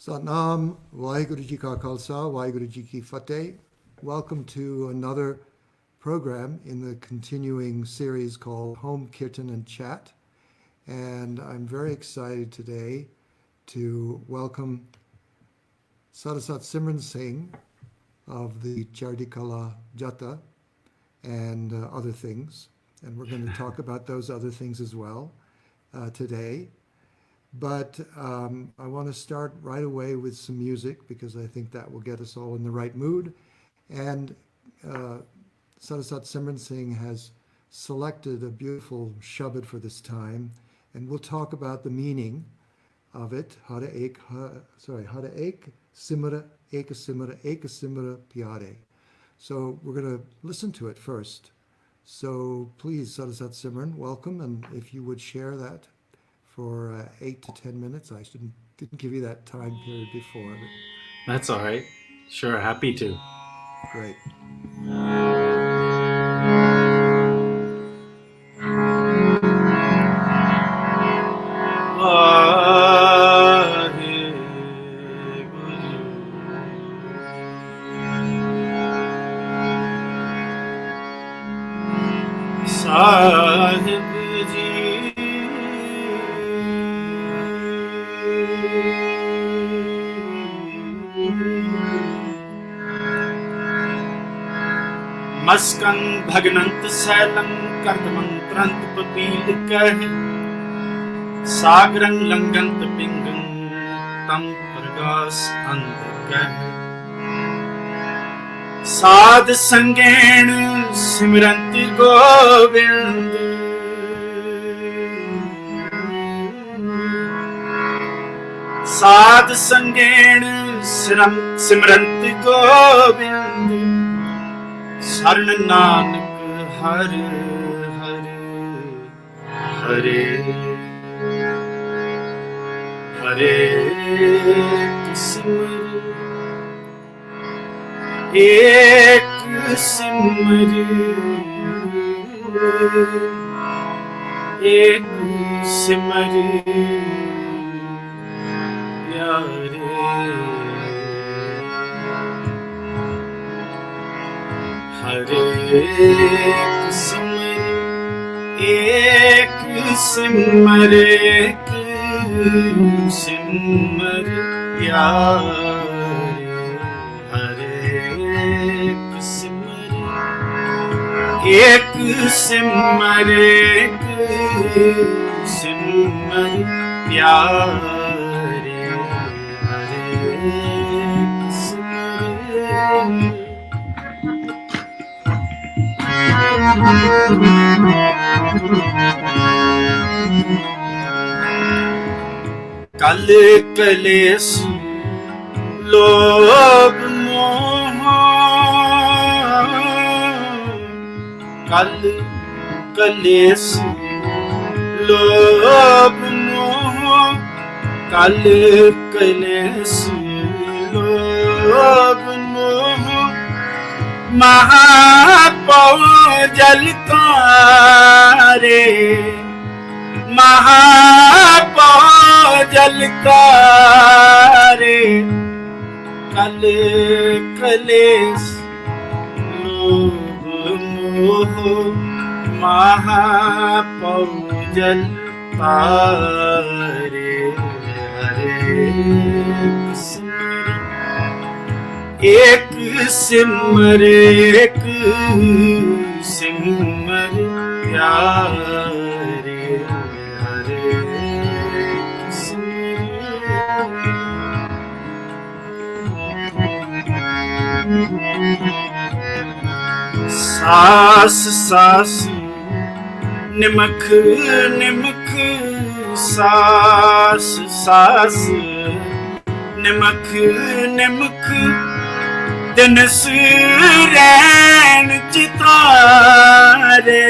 Satnam, Vaheguru Ji Ka Khalsa, Vaheguru Ji Ki Fateh. Welcome to another program in the continuing series called Home Kirtan and Chat. And I'm very excited today to welcome Sada Simran Singh of the Chardikala Jata and other things. And we're going to talk about those other things as well today. But I want to start right away with some music because I think that will get us all in the right mood. And Sadasat Simran Singh has selected a beautiful shabad for this time, and we'll talk about the meaning of it. Hare ek simra, ek simra pyare. So we're going to listen to it first. So please, Sadasat Simran, welcome, and if you would share that for 8 to 10 minutes. I didn't give you that time period before. But that's all right. Sure, happy to. Great. Sahib Maskan Bhaganant Salam Kartamantranth Papil Kah Sagrang Langant Pingam Tam Pragas Andakah Sad Sangen Simrant Govind Sad Sangen Simrant Govind Saran Nanak Hare Hare Hare Hare Simar Ek Simar Ek Simar Pyare Hare Simar Ek Simar Ek Simar Pyare Hare Simar Ek Simar Ek Simar Pyare Hare Simar Kal kalesh lobh moh Kal kalesh lobh moh Kal kalesh lobh moh Mahapav jal taare Mahapav jal taare Kal kalesh lobh moh Mahapav jal taare Hare Ek simar ek simar pyare Hare Saas saas nimak nimak Saas saas nimak nimak Din suren chitare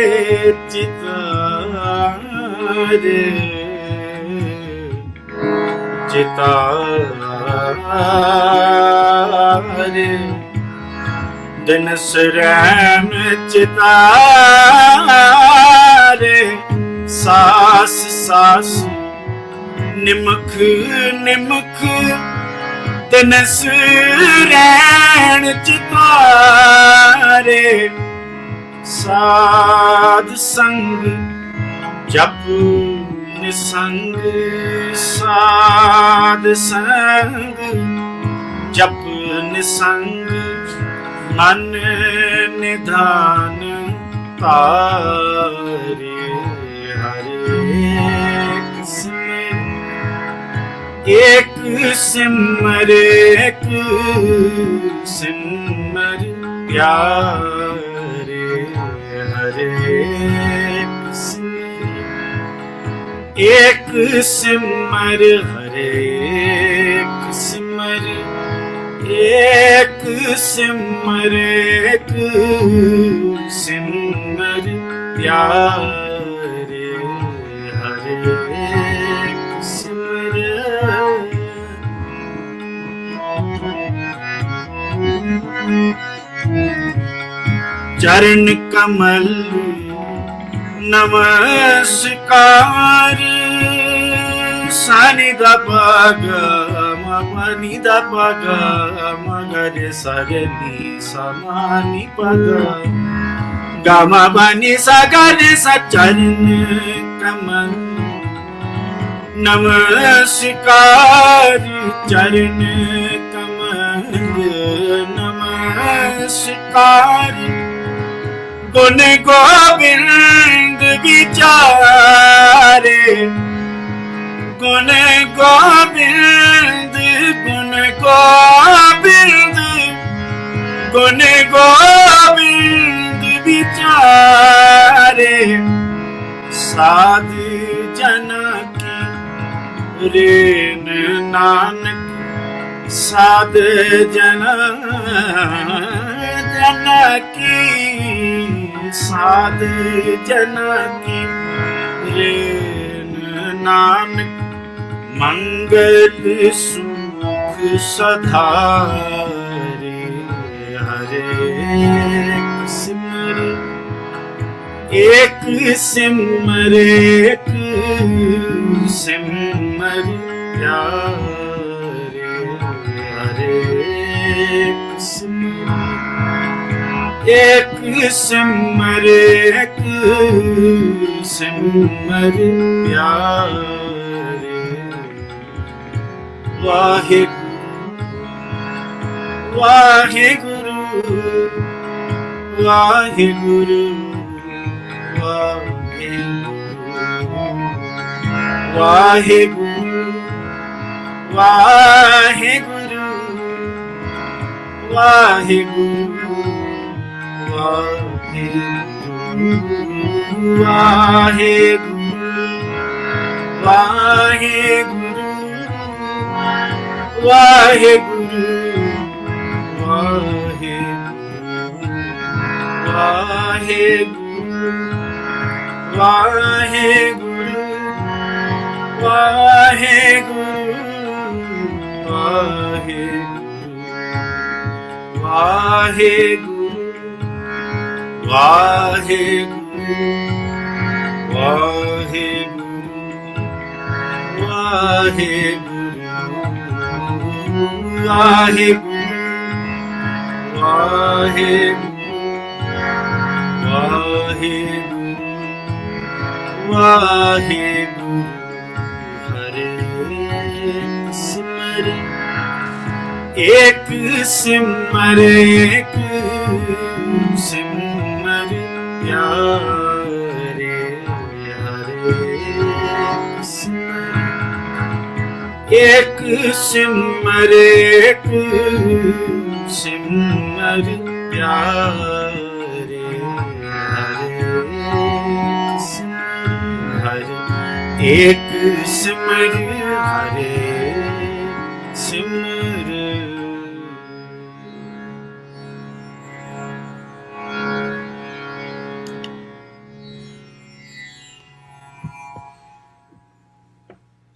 chitare chitare Din suren chitare Saas saas nimak nimak ਤਨਸ ਰਹਿਣ ਚਿਤਾਰੇ ਸਾਧ ਸੰਗ ਜਪ ਨਿਸੰਗ ਸਾਧ ਸੰਗ ਜਪ ਨਿਸੰਗ ਮਨ ਨਿਧਾਨ ਤਾਰੇ ਹਰੇ ਇੱਕ ਸਿਮਰ ਇੱਕ ਸਿਮਰ ਪਿਆਰੇ ਹਰੇ ਇੱਕ ਸਿਮਰ ਹਰੇ ਸਿਮਰ ਇੱਕ ਸਿਮਰ ਇੱਕ ਸਿਮਰ ਪਿਆਰੇ ਹਰੇ ਸਿਮਰ ਚਰਨ ਕਮਲ ਨਮਸਕਾਰ ਸਾਨੀ ਦਾ ਪਾਗਾ ਮਨੀ ਦਾ ਪਾਗਾ ਮਗਰੇ ਸਗਨੀ ਸਮਾਨੀ ਪਾਗਾ ਗਾਮਾ ਬਨੀ ਸਗਨੇ ਸਚਰਨ ਕਮਲ ਨਮਸਕਾਰ ਚਰਨ ਕਮਲ ਨਮਸਕਾਰ ਗੁਣ ਗੋਬਿੰਦ ਵਿਚਾਰੇ ਗੁਣ ਗੋਬਿੰਦ ਗੁਣ ਗੋਬਿੰਦ ਗੁਣ ਗੋਬਿੰਦ ਵਿਚਾਰੇ ਸਾਧ ਜਨਾ ਕੀ ਰੇਨ ਨਾਨਕ ਸਾਧ ਜਨਾ ਕੀ ਸਾਧ ਜਨਾ ਕੀ ਰੇਨ ਨਾਨਕ ਮੰਗਲ ਸੁਖ ਸਧਾਰੇ ਹਰੇ ਸਿਮਰ ਇੱਕ ਸਿਮਰ ਇੱਕ ਸਿਮਰ ਪਿਆਰੇ ਹਰੇ ਸਿਮਰ ਇੱਕ ਸਿਮਰ ਇੱਕ ਸਿਮਰ ਪਿਆਰੇ ਵਾਹਿਗੁਰੂ ਵਾਹਿਗੁਰੂ ਵਾਹਿਗੁਰੂ ਵਾਹਿਗੁਰੂ ਵਾਹਿਗੁਰੂ ਵਾਹਿਗੁਰੂ ਵਾਹਿਗੁਰੂ ਵਾਹਿਗੁਰੂ ਹਰੇ ਸਿਮਰ ਇੱਕ ਸਿਮਰ ਇੱਕ ਸਿਮਰ ਪਿਆਰੇ ਹਰੇ ਸਿਮਰ ਇੱਕ ਸਿਮਰ ਇੱਕ ਸਿਮਰ ਪਿਆਰੇ ਇੱਕ ਸਿਮਰ ਹਰੇ ਸਿਮਰ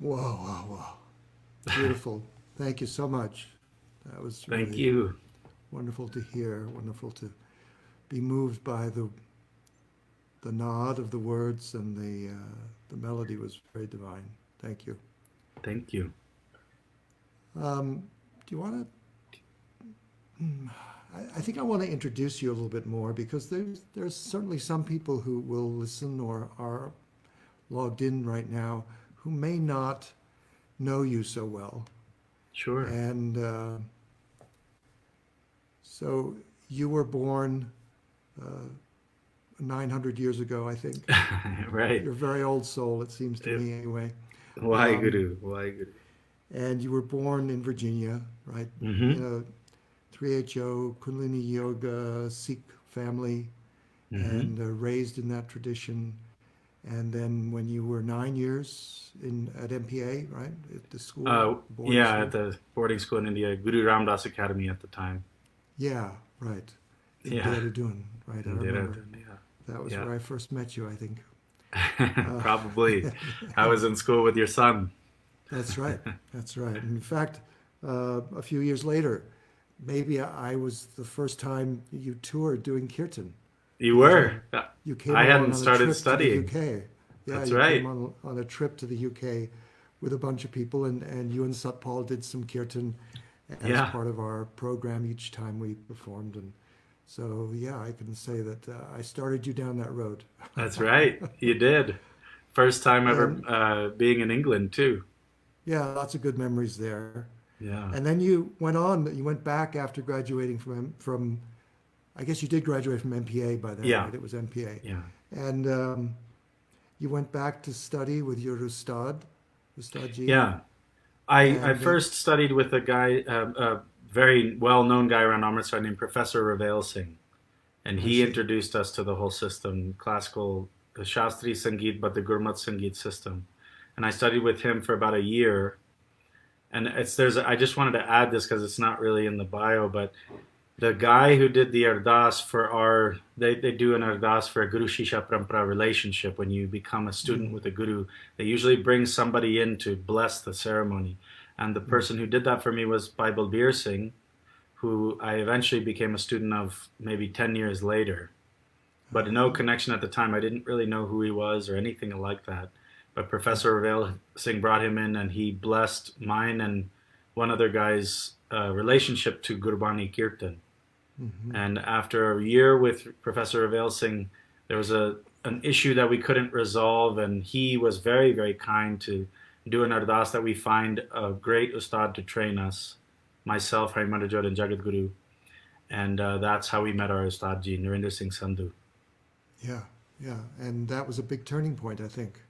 Wow, wow, wow. Beautiful. Thank you so much. That was Thank really you. wonderful to hear, wonderful to be moved by the nod of the words, and the melody was very divine. Thank you. Thank you. Do you want to? I think I want to introduce you a little bit more because there's certainly some people who will listen or are logged in right now who may not know you so well. Sure. And so you were born 900 years ago, I think. Right. You're a very old soul, it seems to me anyway. Waheguru, Waheguru. And you were born in Virginia, right? Mm-hmm. In a 3HO Kundalini Yoga Sikh family, Mm-hmm. and raised in that tradition. And then when you were 9 years at MPA, right, at the school, boarding Yeah, school. at the boarding school in India, Guru Ramdas Academy at the time. Yeah, right. In Yeah. Dehradun, right? I remember. Yeah. That was Yeah. where I first met you, I think. Probably. I was in school with your son. That's right. That's right. In fact, a few years later, maybe I was the first time you toured doing Kirtan. You were. You came I along hadn't on a started trip studying. to the UK. Yeah, That's you right. came on a trip to the UK with a bunch of people, and you and Satpal did some Kirtan as Yeah. part of our program each time we performed. And so, yeah, I can say that I started you down that road. That's right. You did. First time ever And being in England, too. yeah, lots of good memories there. Yeah. And then you went back after graduating from I guess you did graduate from MPA by then, Yeah. right? It was MPA. Yeah. And you went back to study with your Ustadji. Yeah. I And first studied with a guy, a very well-known guy around Amritsar named Professor Ravel Singh. And I he see. introduced us to the whole system, classical, the Shastri Sangeet, but the Gurmat Sangeet system. And I studied with him for about a year. And I just wanted to add this because it's not really in the bio, but the guy who did the ardas for they do an ardas for a Guru Shisha Parampara relationship. When you become a student with a Guru, they usually bring somebody in to bless the ceremony. And the person who did that for me was Bhai Balbir Singh, who I eventually became a student of maybe 10 years later. But no connection at the time. I didn't really know who he was or anything like that. But Professor Ravel Singh brought him in, and he blessed mine and one other guy's relationship to Gurbani Kirtan. Mhm. And after a year with Professor Ravel Singh, there was an issue that we couldn't resolve, and he was very, very kind to do an ardas that we find a great ustad to train us, myself, Harimandir, and Jagat Guru. And that's how we met our ustadji, Narinder Singh Sandhu. Yeah, yeah. And that was a big turning point, I think,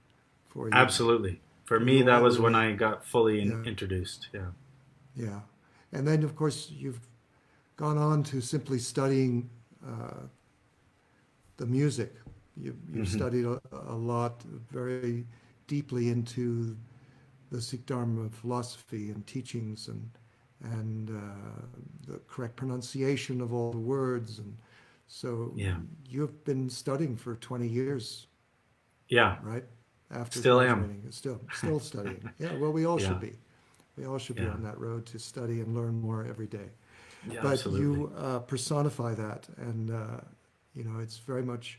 for you. Absolutely. For You me, all that was when really- I got fully Yeah. introduced. Yeah. Yeah. And then, of course, you've gone on to simply studying the music. You've studied a lot, very deeply into the Sikh Dharma philosophy and teachings and the correct pronunciation of all the words. And so Yeah. you've been studying for 20 years, Yeah. right? After Still am. graduating. Still studying. Yeah, well, we all Yeah. should be. We all should be Yeah. on that road to study and learn more every day. Yeah, But absolutely. you personify that, and it's very much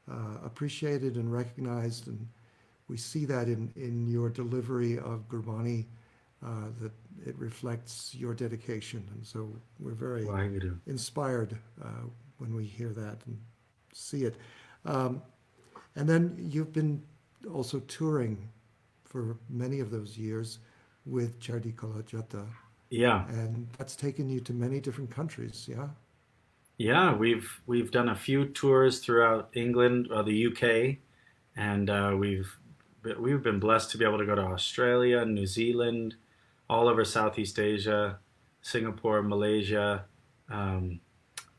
appreciated and recognized, and we see that in your delivery of Gurbani, that it reflects your dedication, and so we're very Waheguru. inspired when we hear that and see it. And then you've been also touring for many of those years with Chardi Kala Jata. Yeah. And that's taken you to many different countries, yeah? Yeah, we've done a few tours throughout England, the UK, and we've been blessed to be able to go to Australia, New Zealand, all over Southeast Asia, Singapore, Malaysia.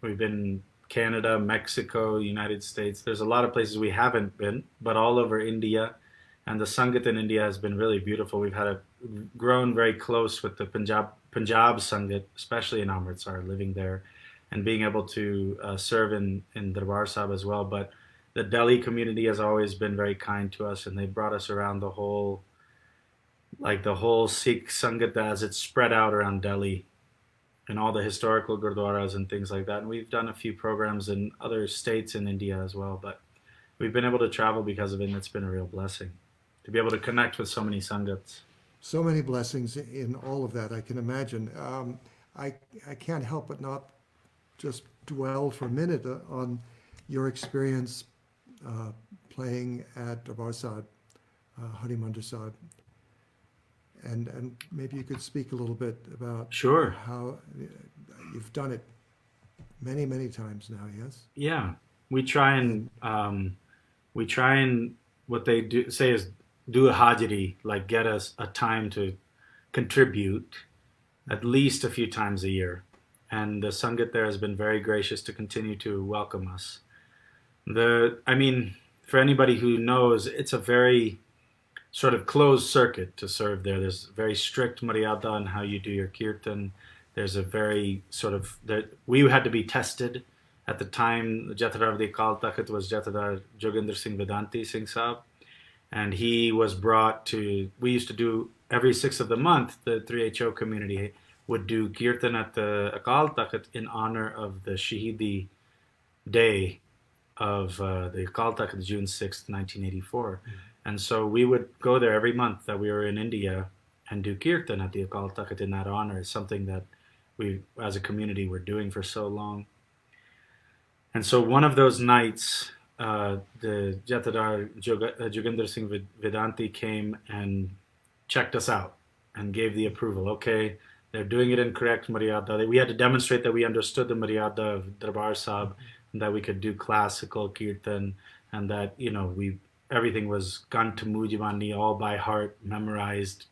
We've been Canada, Mexico, United States. There's a lot of places we haven't been, but all over India. And the Sangat in India has been really beautiful. We've grown very close with the Punjab Sangat, especially in Amritsar, living there and being able to serve in Darbar Sahib as well. But the Delhi community has always been very kind to us, and they brought us around the whole Sikh Sangat as it's spread out around Delhi and all the historical gurdwaras and things like that. And we've done a few programs in other states in India as well, but we've been able to travel because of it, and it's been a real blessing to be able to connect with so many Sangats. so many blessings in all of that, I can imagine. I can't help but not just dwell for a minute on your experience playing at Darbar Sahib, Harimandir Sahib. And maybe you could speak a little bit about Sure. how you've done it many, many times now, yes? Yeah. We try and what they do say is do a hajri, like get us a time to contribute at least a few times a year. And the Sangat there has been very gracious to continue to welcome us. For anybody who knows, it's a very sort of closed circuit to serve there. There's very strict maryada on how you do your kirtan. There's a very we had to be tested. At the time, the Jathedar of the Akal Takht was Jathedar Joginder Singh Vedanti Singh Sahib. And he was brought to, we used to do every 6th of the month, the 3HO community would do Kirtan at the Akal Takht in honor of the Shahidi day of the Akal Takht, June 6th, 1984. And so we would go there every month that we were in India and do Kirtan at the Akal Takht in that honor. It's something that we, as a community, were doing for so long. And so one of those nights, the Jathedar Joginder Singh Vedanti came and checked us out and gave the approval. Okay, they're doing it in correct Maryada. We had to demonstrate that we understood the Maryada of Darbar Sahib, and that we could do classical Kirtan, and that, everything was Kanth Mujibani, all by heart, memorized.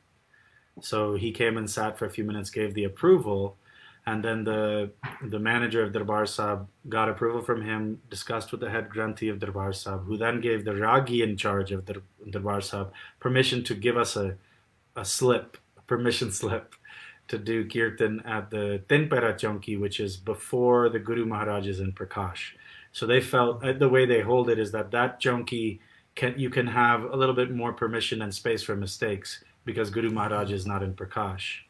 So he came and sat for a few minutes, gave the approval, and then the manager of Darbar Sahib got approval from him, discussed with the head Granthi of Darbar Sahib, who then gave the Ragi in charge of Darbar Sahib permission to give us a permission slip to do Kirtan at the Tinpera Chonki, which is before the Guru Maharaj is in Prakash. So they felt, the way they hold it is that Chonki, you can have a little bit more permission and space for mistakes because Guru Maharaj is not in Prakash.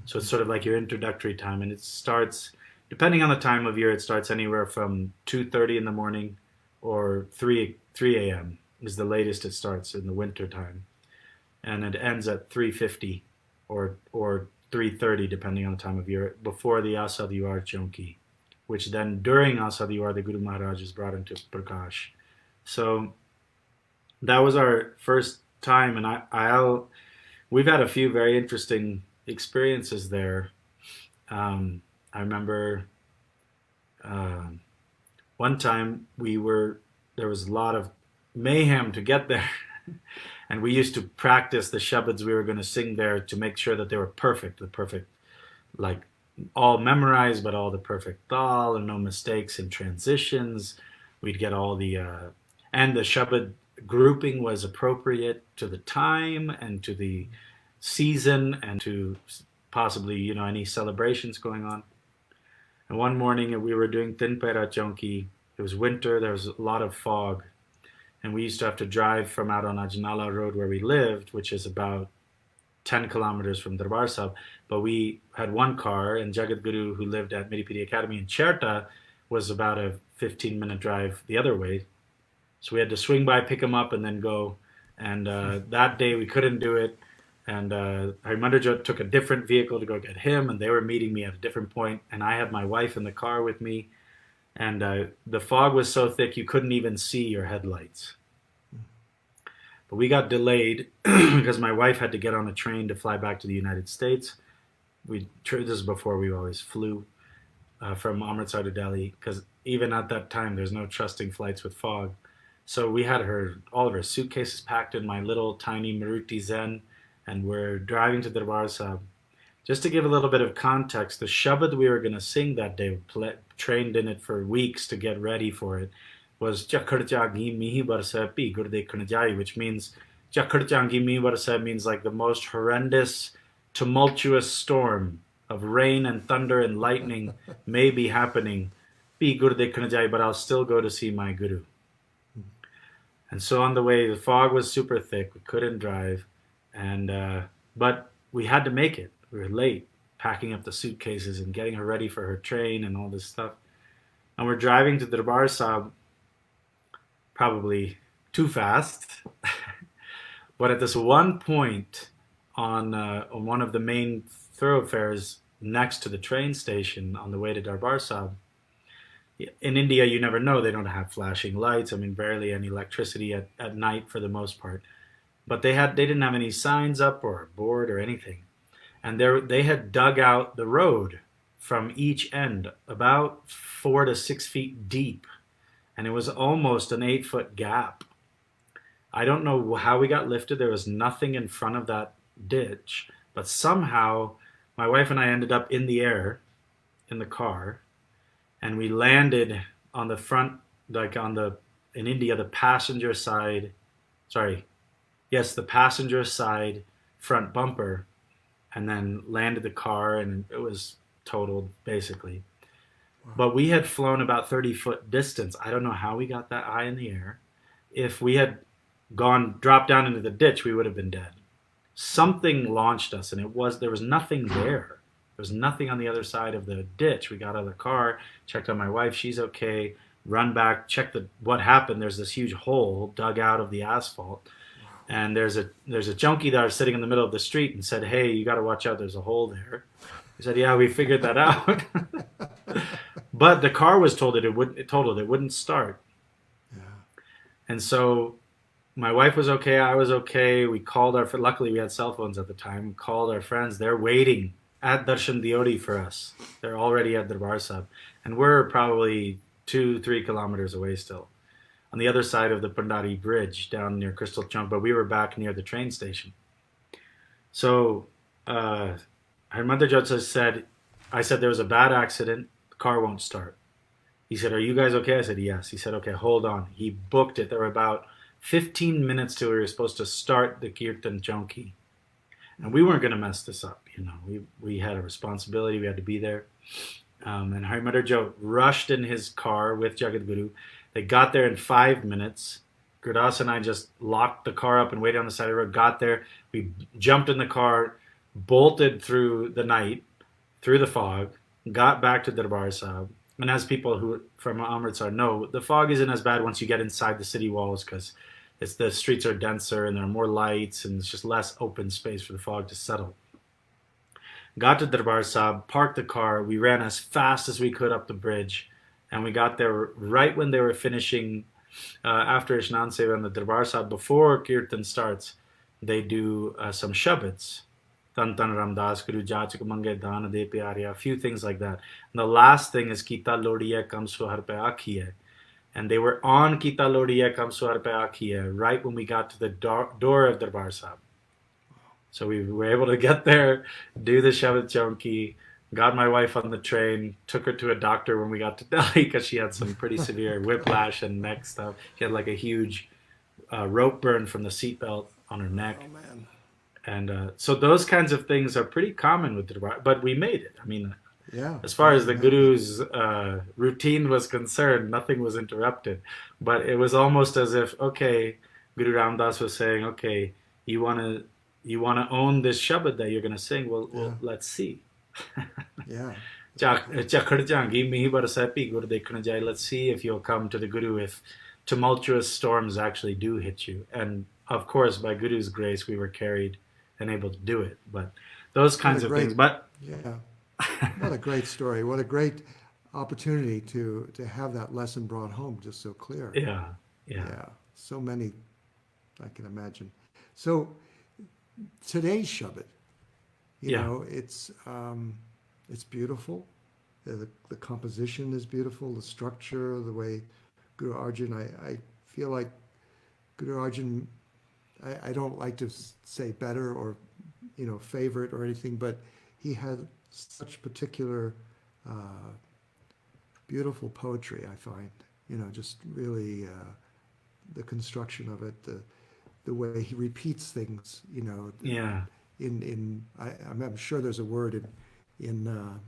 So it's sort of like your introductory time, and it starts, depending on the time of year, it starts anywhere from 2:30 in the morning or 3 a.m. is the latest it starts in the winter time. And it ends at 3:50 or 3:30, depending on the time of year, before the Asadhyuar Chonki, which then during Asadhyuar, the Guru Maharaj is brought into Prakash. So that was our first time, and we've had a few very interesting experiences there. I remember one time there was a lot of mayhem to get there, and we used to practice the shabads we were going to sing there to make sure that they were perfect, like all memorized, but all the perfect tal and no mistakes in transitions. We'd get all and the shabad grouping was appropriate to the time and to the season and to possibly, any celebrations going on. And one morning we were doing Tinpera Chonki. It was winter, there was a lot of fog. And we used to have to drive from out on Ajnala Road where we lived, which is about 10 kilometers from Darbar Sahib. But we had one car, and Jagat Guru, who lived at Miripidi Academy in Cherta, was about a 15-minute drive the other way. So we had to swing by, pick him up, and then go. And that day we couldn't do it. And Harimandir took a different vehicle to go get him, and they were meeting me at a different point. And I had my wife in the car with me. And the fog was so thick you couldn't even see your headlights. But we got delayed because my wife had to get on a train to fly back to the United States. This is before we always flew from Amritsar to Delhi, because even at that time there's no trusting flights with fog. So we had all of her suitcases packed in my little tiny Maruti Zen, and we're driving to Darbar Sahib. Just to give a little bit of context, the shabad we were going to sing that day, trained in it for weeks to get ready for it, was Chakharchangi Mihi Barsa Pi Gurdek Khanajai, which means Chakharchangi Mihi Barsa means like the most horrendous, tumultuous storm of rain and thunder and lightning may be happening. Pi Gurdek Khanajai, but I'll still go to see my Guru. And so on the way, the fog was super thick. We couldn't drive, but we had to make it. We were late, packing up the suitcases and getting her ready for her train and all this stuff. And we're driving to Darbar Sahib, probably too fast. But at this one point, on one of the main thoroughfares next to the train station on the way to Darbar Sahib. In India, you never know. They don't have flashing lights. I mean, barely any electricity at night for the most part. But they didn't have any signs up or a board or anything. And they had dug out the road from each end about 4 to 6 feet deep. And it was almost an 8 foot gap. I don't know how we got lifted. There was nothing in front of that ditch. But somehow my wife and I ended up in the air in the car. And we landed on the front, like in India, the passenger side, the passenger side front bumper, and then landed the car, and it was totaled basically. Wow. But we had flown about 30-foot distance. I don't know how we got that high in the air. If we had dropped down into the ditch, we would have been dead. Something launched us, and there was nothing there. There was nothing on the other side of the ditch. We got out of the car, checked on my wife, she's okay, run back, checked what happened. There's this huge hole dug out of the asphalt. And there's a junkie that was sitting in the middle of the street and said, "Hey, you got to watch out. There's a hole there." He said, "Yeah, we figured that out." But the car was told it wouldn't start. Yeah. And so my wife was okay. I was okay. We called luckily we had cell phones at the time. We called our friends. They're waiting at Darshan Diodi for us. They're already at Darbar Sahib. And we're probably 2-3 kilometers away still, on the other side of the Pandari Bridge down near Crystal Chunk, but we were back near the train station. So Harimandir said, I said there was a bad accident, the car won't start. He said, "Are you guys okay?" I said, "Yes." He said, "Okay, hold on." He booked it. There were about 15 minutes till we were supposed to start the Kirtan Chowki. And we weren't going to mess this up, We had a responsibility. We had to be there. And Harimandir rushed in his car with Jagadguru. They got there in 5 minutes. Gurdas and I just locked the car up and waited on the side of the road. Got there. We jumped in the car, bolted through the night, through the fog, got back to Darbar Sahib. And as people who from Amritsar know, the fog isn't as bad once you get inside the city walls because the streets are denser and there are more lights and it's just less open space for the fog to settle. Got to Darbar Sahib, parked the car. We ran as fast as we could up the bridge. And we got there right when they were finishing, after Ishnan Seva and the Darbar Sahib, before Kirtan starts, they do some shabads. Tan Tan Ramdas Guru Jachik Mange Dana De Pyarya, a few things like that. And the last thing is Kita Lodiya Kam Suhar Pe Akhiye. And they were on Kita Lodiya Kam Suhar Pe Akhiye right when we got to the door of Darbar Sahib. So we were able to get there, do the Shabad Chowki, got my wife on the train, took her to a doctor when we got to Delhi because she had some pretty severe whiplash and neck stuff. She had like a huge rope burn from the seatbelt on her neck. Oh, man. And so those kinds of things are pretty common with Darbar, but we made it. I mean, as far as the Guru's routine was concerned, nothing was interrupted. But it was almost as if, okay, Guru Ramdas was saying, okay, you want to own this Shabad that you're going to sing? Well, let's see. Yeah. Let's see if you'll come to the Guru if tumultuous storms actually do hit you. And of course, by Guru's grace, we were carried and able to do it. But those kinds of things. But yeah, what a great story! What a great opportunity to have that lesson brought home just so clear. Yeah. So many, I can imagine. So today's Shabad. You know, it's beautiful. The composition is beautiful. The structure, the way Guru Arjan, I feel like Guru Arjan, I don't like to say better or, favorite or anything, but he had such particular beautiful poetry, I find. Just really the construction of it, the way he repeats things, I'm sure there's a word in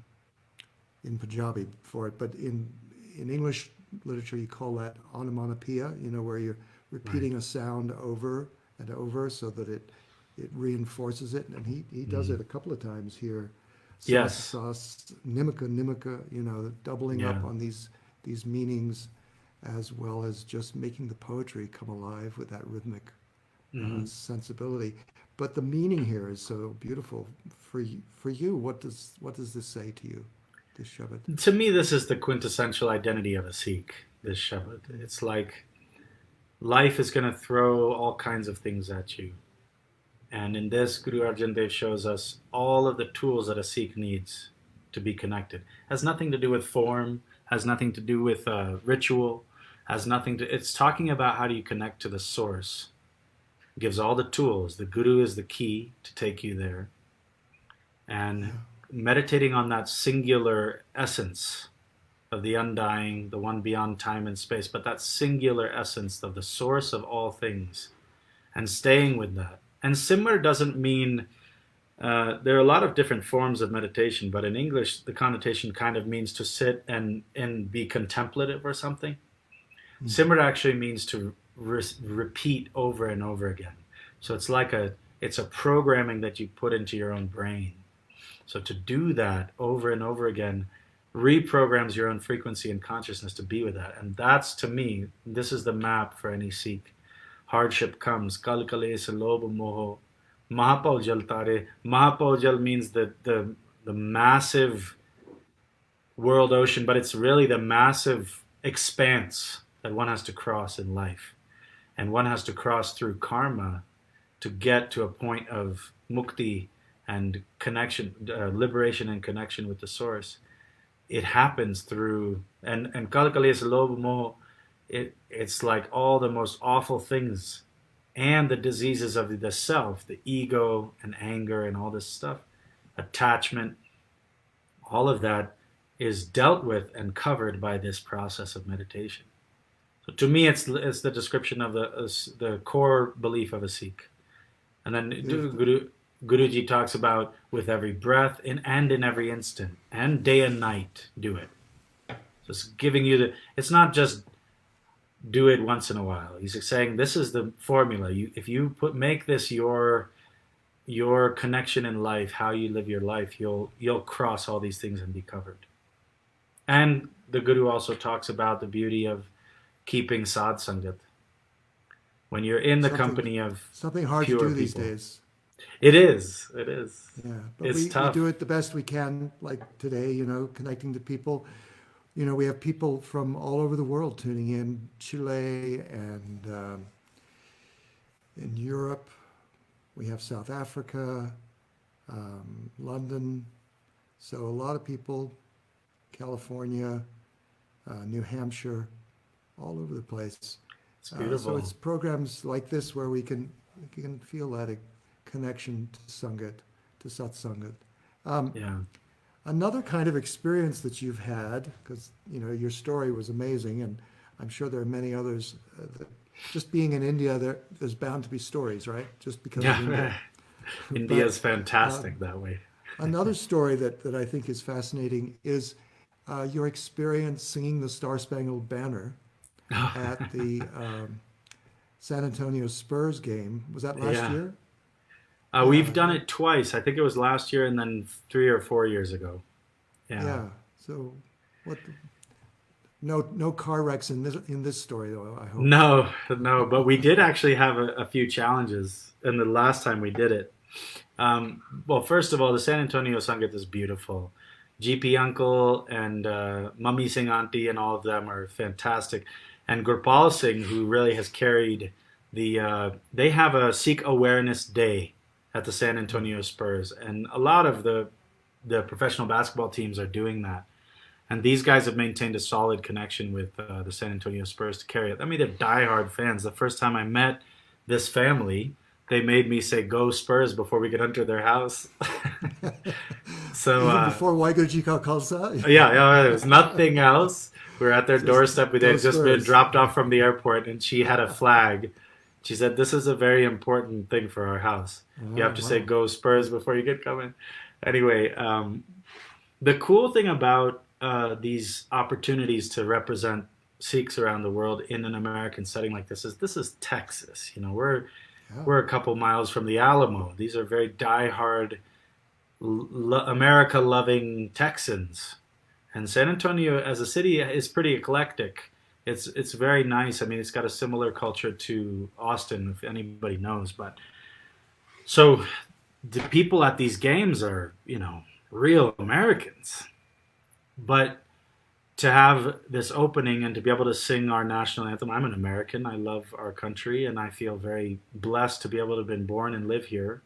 Punjabi for it, but in English literature you call that onomatopoeia, where you're repeating a sound over and over so that it reinforces it, and he does it a couple of times here. Yes. Sauce, nimika, doubling up on these meanings, as well as just making the poetry come alive with that rhythmic sensibility. but the meaning here is so beautiful for you. What does this say to you, this Shabad? To me, this is the quintessential identity of a Sikh, this Shabad. It's like life is going to throw all kinds of things at you. And in this, Guru Arjan Dev shows us all of the tools that a Sikh needs to be connected. Has nothing to do with form, has nothing to do with ritual, has nothing to, it's talking about how do you connect to the source. It gives all the tools. The Guru is the key to take you there. And meditating on that singular essence of the undying, the one beyond time and space, but that singular essence of the source of all things, and staying with that. And Simran doesn't mean, there are a lot of different forms of meditation, but in English, the connotation kind of means to sit and be contemplative or something. Simran actually means to repeat over and over again. So it's like it's a programming that you put into your own brain. So to do that over and over again reprograms your own frequency and consciousness to be with that. And that's, to me, this is the map for any Sikh. Hardship comes. Kal kale se lob moho. Mahapau jal tare. Mahapau jal means the massive world ocean, but it's really the massive expanse that one has to cross in life. And one has to cross through karma to get to a point of mukti and connection, liberation and connection with the source. It happens through, and kal kale se lob moho, it's like all the most awful things and the diseases of the self, the ego and anger and all this stuff, attachment, all of that is dealt with and covered by this process of meditation. So to me, it's the description of the core belief of a Sikh. And then Guruji talks about with every breath and in every instant and day and night, do it. So it's giving you it's not just do it once in a while. He's saying this is the formula. If you make this your connection in life, how you live your life, you'll cross all these things and be covered. And the Guru also talks about the beauty of keeping sad sangat. When you're in the company of something hard to do these days. It is. Yeah, but it's tough. We do it the best we can, like today, connecting to people. We have people from all over the world tuning in, Chile and in Europe. We have South Africa, London. So a lot of people, California, New Hampshire, all over the place. It's beautiful. So it's programs like this where we can feel that connection to Sangat, to Satsangat. Yeah. Another kind of experience that you've had, because your story was amazing, and I'm sure there are many others. That just being in India, there's bound to be stories, right? Just because of India. India is fantastic that way. Another story that I think is fascinating is your experience singing the Star Spangled Banner at the San Antonio Spurs game. Was that last year? We've done it twice. I think it was last year and then 3 or 4 years ago. Yeah. So, no car wrecks in this story, though, I hope. No. But we did actually have a few challenges in the last time we did it. Well, first of all, the San Antonio Sangat is beautiful. GP Uncle and Mummy Singh Auntie and all of them are fantastic. And Gurpal Singh, who really has carried they have a Sikh Awareness Day at the San Antonio Spurs, and a lot of the professional basketball teams are doing that. And these guys have maintained a solid connection with the San Antonio Spurs to carry it. I mean, they're diehard fans. The first time I met this family, they made me say "Go Spurs" before we could enter their house. So even before Waiguruji Ka Khalsa? Yeah, there was nothing else. We were at their doorstep. We had just been dropped off from the airport, and she had a flag. She said, "This is a very important thing for our house. You have to say "Go Spurs" before you get coming." Anyway, the cool thing about these opportunities to represent Sikhs around the world in an American setting like this is Texas. We're a couple miles from the Alamo. These are very diehard America-loving Texans, and San Antonio as a city is pretty eclectic. It's very nice. I mean, it's got a similar culture to Austin, if anybody knows. But So the people at these games are, real Americans. But to have this opening and to be able to sing our national anthem, I'm an American. I love our country, and I feel very blessed to be able to have been born and live here.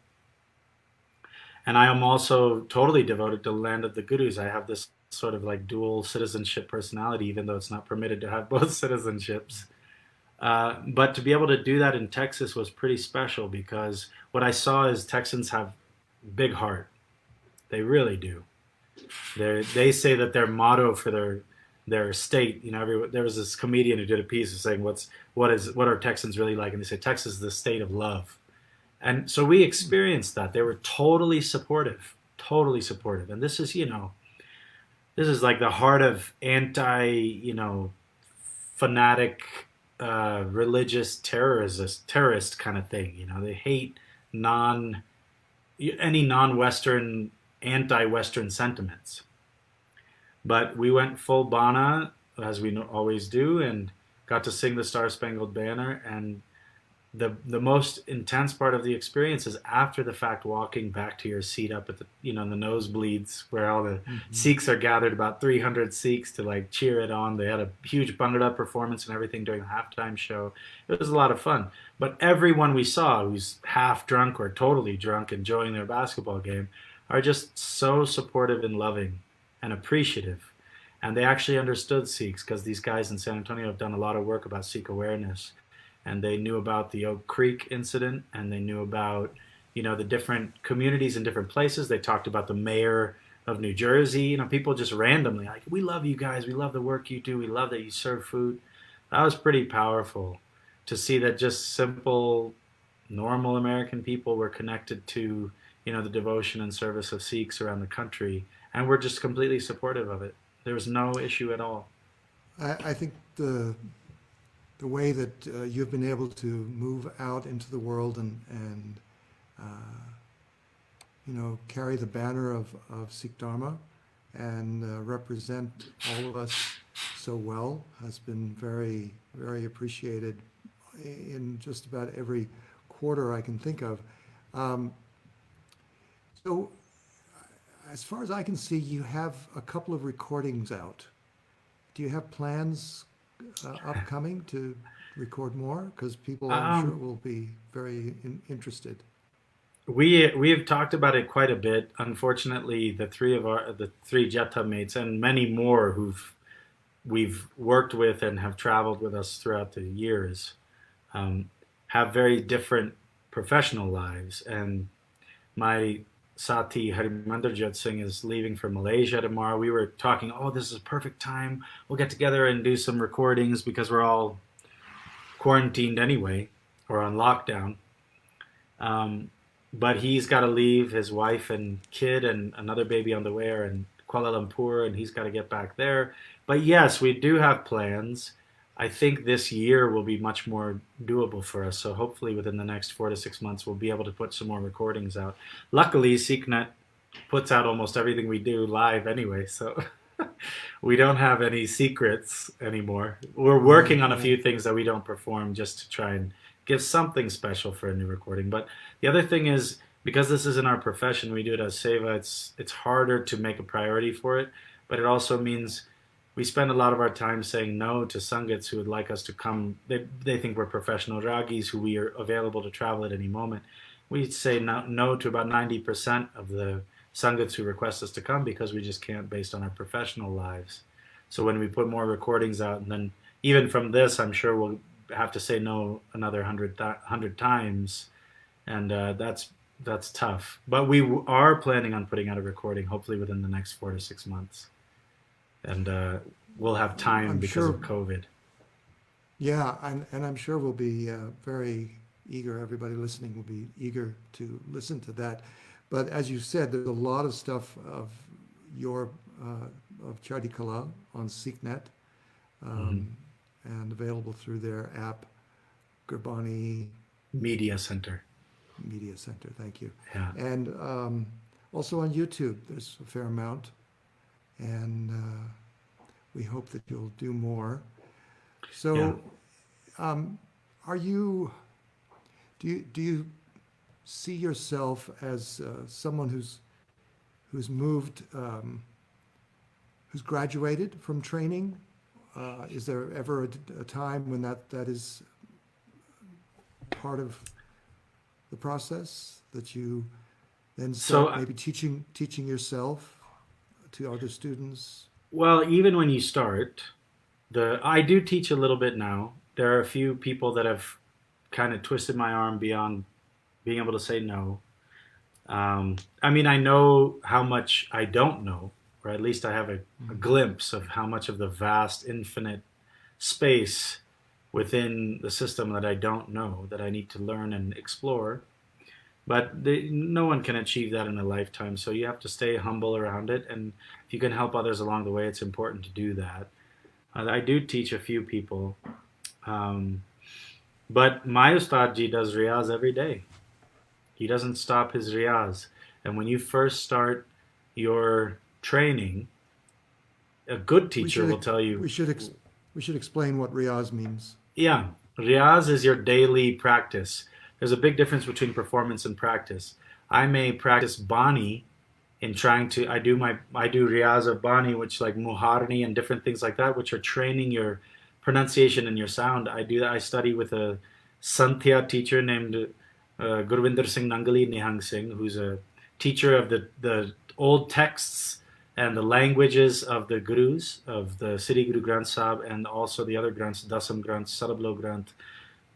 And I am also totally devoted to the land of the Gurus. I have this sort of like dual citizenship personality, even though it's not permitted to have both citizenships. But to be able to do that in Texas was pretty special because what I saw is Texans have big heart. They really do. They say that their motto for their state, there was this comedian who did a piece of saying what are Texans really like, and they say Texas is the state of love, and so we experienced that. They were totally supportive, and this is like the heart of anti, fanatic, religious terrorist kind of thing. They hate non any non-Western, anti-Western sentiments. But we went full Bana, as we always do, and got to sing the Star Spangled Banner. And the most intense part of the experience is after the fact, walking back to your seat up at the the nosebleeds where all the Mm-hmm. Sikhs are gathered, about 300 Sikhs to like cheer it on. They had a huge Bhangra performance and everything during the halftime show. It was a lot of fun. But everyone we saw who's half drunk or totally drunk enjoying their basketball game are just so supportive and loving and appreciative. And they actually understood Sikhs because these guys in San Antonio have done a lot of work about Sikh awareness, and they knew about the Oak Creek incident, and they knew about the different communities in different places. They talked about the mayor of New Jersey. People just randomly like, we love you guys, we love the work you do, we love that you serve food. That was pretty powerful to see that just simple, normal American people were connected to the devotion and service of Sikhs around the country, and we're just completely supportive of it. There was no issue at all. I think the way that you've been able to move out into the world and carry the banner of Sikh Dharma and represent all of us so well has been very, very appreciated in just about every quarter I can think of. Um, so, as far as I can see, you have a couple of recordings out. Do you have plans upcoming to record more? Because people, I'm sure, Um, will be very interested. we have talked about it quite a bit. Unfortunately, the three Jetta mates and many more who've we've worked with and have traveled with us throughout the years um, have very different professional lives. And my Sati Harimandir Singh is leaving for Malaysia tomorrow. We were talking, oh, this is a perfect time. We'll get together and do some recordings because we're all quarantined anyway or on lockdown. Um, but he's got to leave. His wife and kid and another baby on the way are in Kuala Lumpur, and he's got to get back there. But yes, we do have plans. I think this year will be much more doable for us. So hopefully, within the next 4 to 6 months, we'll be able to put some more recordings out. Luckily, SeekNet puts out almost everything we do live anyway, so we don't have any secrets anymore. We're Right, working on a right. few things that we don't perform just to try and give something special for a new recording. But the other thing is because this isn't our profession, we do it as seva. It's harder to make a priority for it, but it also means we spend a lot of our time saying no to sangats who would like us to come. They think we're professional ragis who we are available to travel at any moment. We say no to about 90% of the sangats who request us to come because we just can't based on our professional lives. So when we put more recordings out, and then even from this, I'm sure we'll have to say no another hundred times, and that's tough. But we are planning on putting out a recording, hopefully within the next 4 to 6 months, and we'll have time I'm because sure, of COVID. yeah, and I'm sure we'll be very eager, everybody listening will be eager to listen to that. But as you said, there's a lot of stuff your, of Chardikala on SeekNet, Hmm. um, and available through their app, Gurbani Media center, Media Center, thank you. yeah, And also on YouTube, there's a fair amount, and we hope that you'll do more. yeah. So, are you, do you see yourself as someone who's moved, who's graduated from training? Is there ever a time when that is part of the process, that you then start So, maybe teaching yourself to other students? well, even when you start, I do teach a little bit now. There are a few people that have kind of twisted my arm beyond being able to say no. I mean, I know how much I don't know, or at least I have a glimpse of how much of the vast, infinite space within the system that I don't know, that I need to learn and explore. But no one can achieve that in a lifetime, so you have to stay humble around it. And if you can help others along the way, it's important to do that. I do teach a few people, um, but my Ustadji does riyaz every day. He doesn't stop his riyaz. And when you first start your training, a good We teacher will should tell you, we should explain what riyaz means. yeah, riyaz is your daily practice. There's a big difference between performance and practice. I may practice bani in trying to, I do riyaz of bani, which like muharni and different things like that, which are training your pronunciation and your sound. I do that. I study with a Santhya teacher named Gurvinder Singh Nangali Nihang Singh, who's a teacher of the old texts and the languages of the gurus of the Sri Guru Granth Sahib, and also the other Granths, Dasam Granth, Sarablo Granth,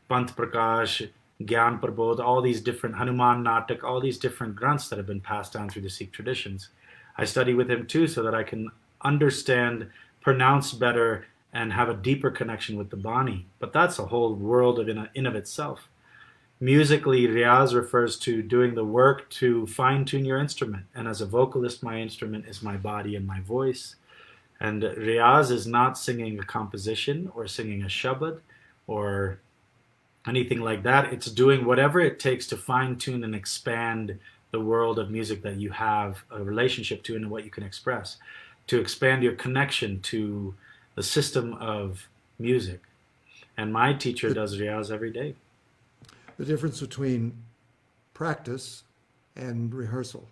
Pant Prakash, Gyan Prabodh, all these different Hanuman Natak, all these different Granths that have been passed down through the Sikh traditions. I study with him too so that I can understand, pronounce better, and have a deeper connection with the Bani. But that's a whole world in of itself. Musically, riyaz refers to doing the work to fine tune your instrument. And as a vocalist, my instrument is my body and my voice. And riyaz is not singing a composition or singing a shabad or anything like that. It's doing whatever it takes to fine tune and expand the world of music that you have a relationship to and what you can express, to expand your connection to the system of music. And my teacher does riyaz every day. The difference between practice and rehearsal.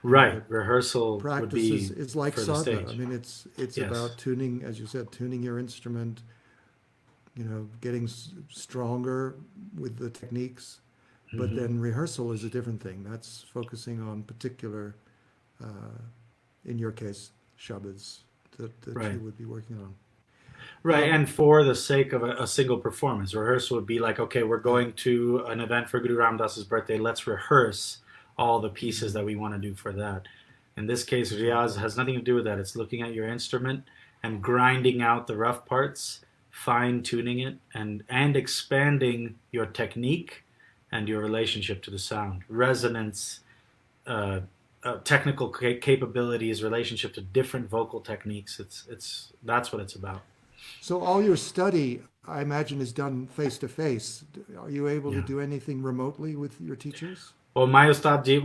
Right, rehearsal would Practice be is like for the sada. stage. I mean, it's Yes. about tuning, as you said, tuning your instrument, getting stronger with the techniques. But then rehearsal is a different thing. That's focusing on particular, in your case, shabads that Right. you would be working on. Right, and for the sake of a single performance, rehearsal would be like, okay, we're going to an event for Guru Ram Das's birthday. Let's rehearse all the pieces that we want to do for that. In this case, riyaz has nothing to do with that. It's looking at your instrument and grinding out the rough parts, fine tuning it, and expanding your technique and your relationship to the sound, resonance, technical capabilities, relationship to different vocal techniques. That's what it's about. So all your study, I imagine, is done face to face. Are you able to Yeah. do anything remotely with your teachers? Well, my Ustadji,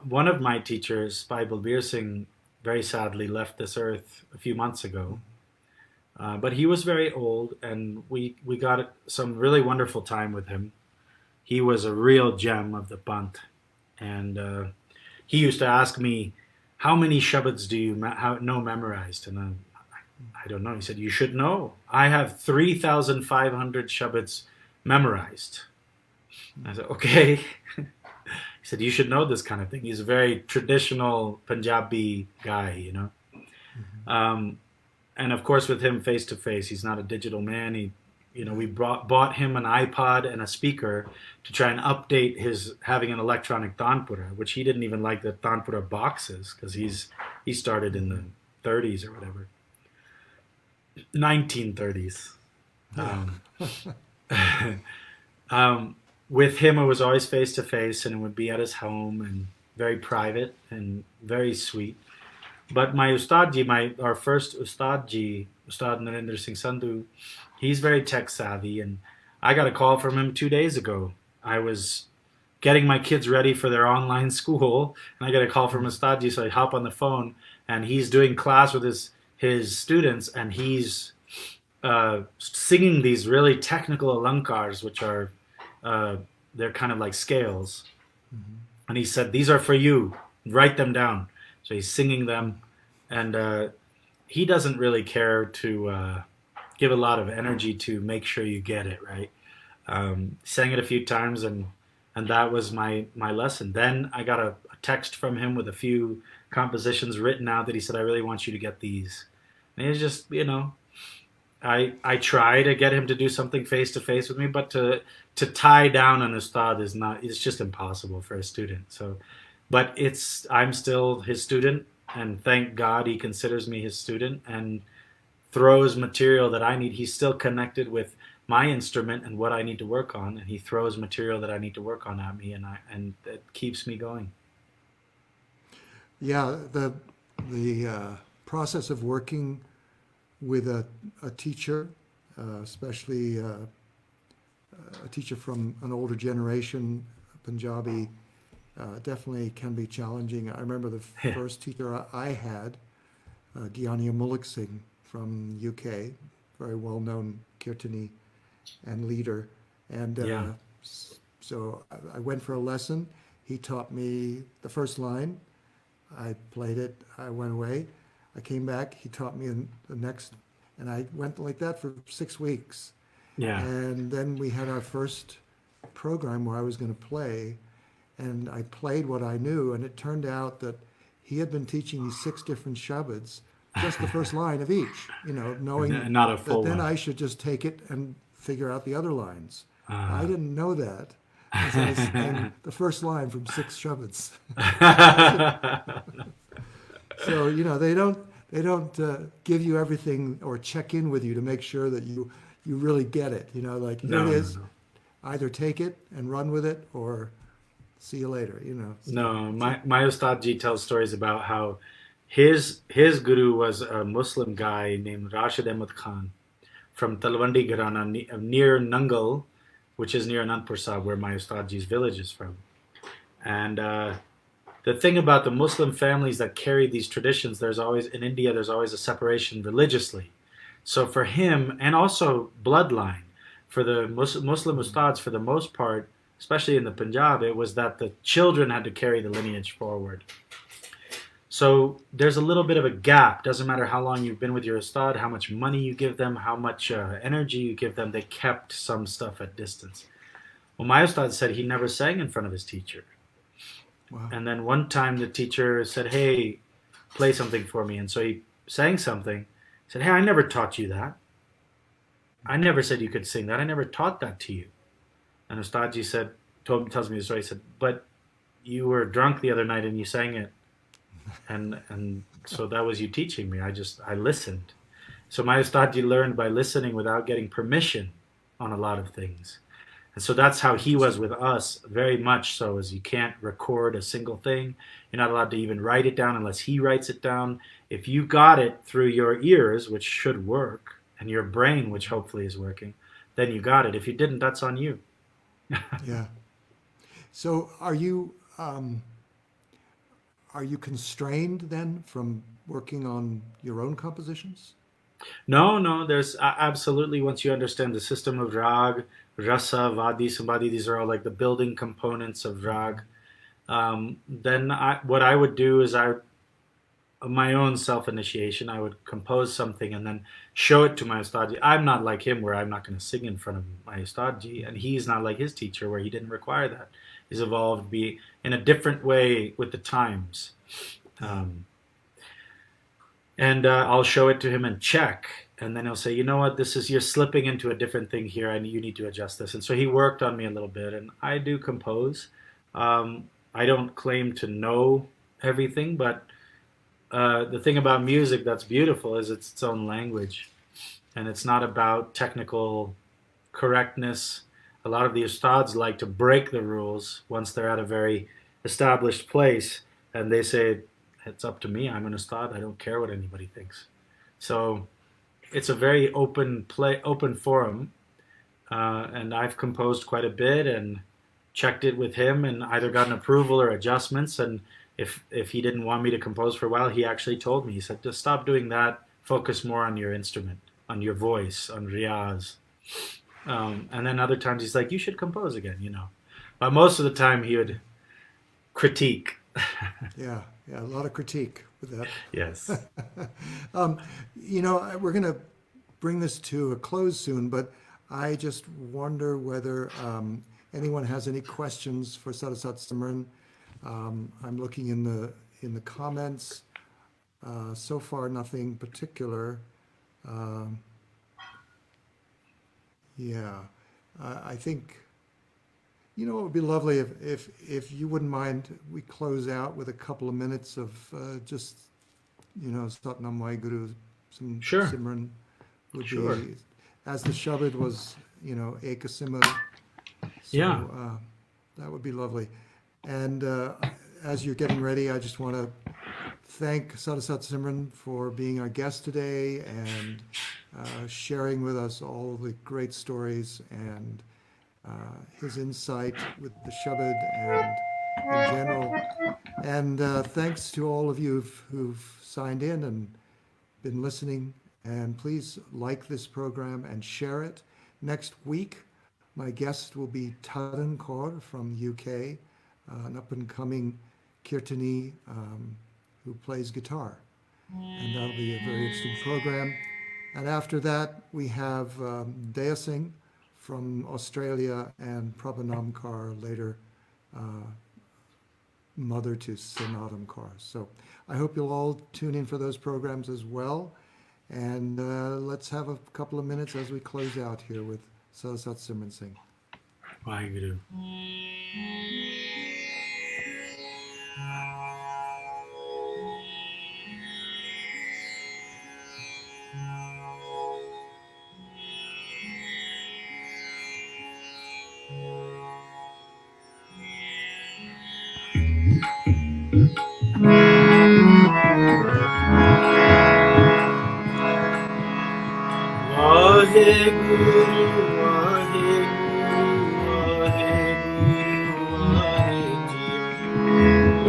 one of my teachers, Sahib Singh, very sadly left this earth a few months ago. But he was very old, and we got some really wonderful time with him. He was a real gem of the Pant. And he used to ask me, how many shabads do you know memorized? And I don't know. He said, you should know. I have 3,500 shabads memorized. I said, okay. He said, you should know this kind of thing. He's a very traditional Punjabi guy. And of course, with him face to face, he's not a digital man. We bought him an iPod and a speaker to try and update his having an electronic tanpura, which he didn't even like the tanpura boxes because he started in the 30s or whatever. 1930s. With him, it was always face to face, and it would be at his home and very private and very sweet. But my Ustadji, our first Ustadji, Ustad Narendra Singh Sandhu, he's very tech savvy, and I got a call from him 2 days ago. I was getting my kids ready for their online school, and I got a call from Ustadji, so I hop on the phone, and he's doing class with his students, and he's singing these really technical alankars, which are they're kind of like scales, And he said, "These are for you. Write them down." So he's singing them, and he doesn't really care to give a lot of energy to make sure you get it right. Sang it a few times, and that was my lesson. Then I got a text from him with a few compositions written out that he said, "I really want you to get these." And it's just, I try to get him to do something face to face with me, but to tie down an ustad is not. It's just impossible for a student. So, but I'm still his student, and thank God he considers me his student and throws material that I need. He's still connected with my instrument and what I need to work on, and he throws material that I need to work on at me, and it keeps me going. Yeah, the process of working with a teacher, especially a teacher from an older generation, Punjabi, definitely can be challenging. I remember the Yeah. first teacher I had, Gyani Mullik Singh from UK, very well-known Kirtani and leader. And Yeah. so I went for a lesson. He taught me the first line. I played it. I went away. I came back. He taught me the next, and I went like that for 6 weeks. Yeah. And then we had our first program where I was going to play, and I played what I knew, and it turned out that he had been teaching me 6 different shabads, just the first line of each, knowing Not a that full then one. I should just take it and figure out the other lines. I Uh, didn't know that. So I was saying the first line from 6 shabads. So, they don't give you everything or check in with you to make sure that you really get it. Like, here no, it no, is, no. either take it and run with it or see you later, So, No, my Ustadji tells stories about how his guru was a Muslim guy named Rashid Ahmad Khan from Talwandi Gharana near Nangal, which is near Anandpur Sahib, where my Ustadji's village is from. And the thing about the Muslim families that carry these traditions, in India, there's always a separation religiously. So for him, and also bloodline, for the Muslim ustads, for the most part, especially in the Punjab, it was that the children had to carry the lineage forward. So there's a little bit of a gap. Doesn't matter how long you've been with your ustad, how much money you give them, how much energy you give them, they kept some stuff at distance. Well, my ustad said he never sang in front of his teacher. wow. And then one time the teacher said, "Hey, play something for me." And so he sang something. He said, "Hey, I never taught you that. I never said you could sing that. I never taught that to you." And Ustadji tells me the story. He said, "But you were drunk the other night and you sang it. And so that was you teaching me. I listened." So my Ustadji learned by listening without getting permission on a lot of things. And so that's how he was with us, very much so, as you can't record a single thing. You're not allowed to even write it down unless he writes it down. If you got it through your ears, which should work, and your brain, which hopefully is working, then you got it. If you didn't, that's on you. Yeah. So are you constrained then from working on your own compositions? No, there's absolutely, once you understand the system of rag, rasa, vadi, sambadi, these are all like the building components of rag. Then what I would do is my own self-initiation, I would compose something and then show it to my ustadji. I'm not like him where I'm not going to sing in front of my ustadji, and he's not like his teacher where he didn't require that. He's evolved to be in a different way with the times. And I'll show it to him and check, and then he'll say, "You know what, you're slipping into a different thing here, and you need to adjust this." And so he worked on me a little bit, and I do compose. I don't claim to know everything, but the thing about music that's beautiful is it's its own language, and it's not about technical correctness. A lot of the ustads like to break the rules once they're at a very established place, and they say, "It's up to me. I'm an ustad. I don't care what anybody thinks." So it's a very open forum, and I've composed quite a bit and checked it with him, and either gotten approval or adjustments. And if he didn't want me to compose for a while, he actually told me. He said, "Just stop doing that. Focus more on your instrument, on your voice, on riyaz." And then other times he's like, "You should compose again." But most of the time he would critique. Yeah, a lot of critique with that. Yes. We're going to bring this to a close soon, but I just wonder whether anyone has any questions for Sada Simran. I'm looking in the comments. So far, nothing particular. Yeah, I think. It would be lovely if you wouldn't mind, we close out with a couple of minutes of just, Satnam Waheguru, some Sure. Simran would Sure. be, as the shabad was, Ekasimar. So Yeah. that would be lovely. And as you're getting ready, I just want to thank Sada Simran for being our guest today and sharing with us all the great stories and his insight with the shabad and in general. And thanks to all of you who've signed in and been listening. And please like this program and share it. Next week, my guest will be Tarun Kaur from the UK, an up-and-coming Kirtani who plays guitar. And that'll be a very interesting program. And after that, we have Daya Singh from Australia and Prabhanam Kaur, later mother to Sanathan Kaur. So I hope you'll all tune in for those programs as well. And let's have a couple of minutes as we close out here with Sada Simran Singh. Waheguru.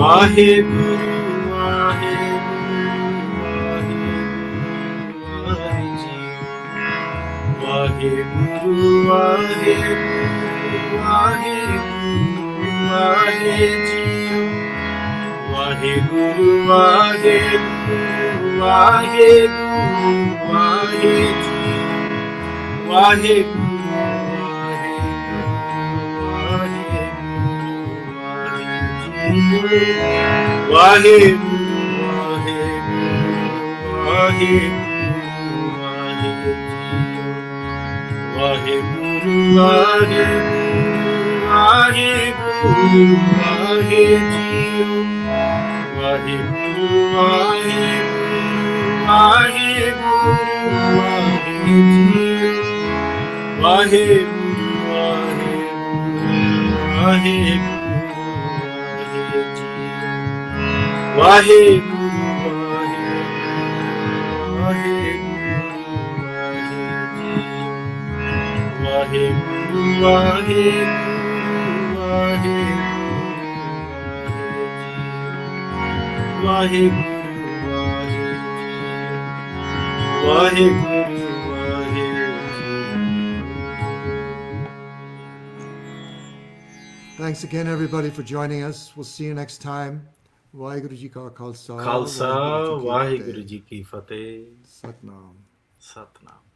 Waheguru, Waheguru, Waheguru, Thanks again, everybody, for joining us. We'll see you next time. Waheguru Ji Ka Khalsa, Khalsa, Waheguru Ji Ki Waheguru Fateh. Ji Ki Fateh. Satnam. Satnam.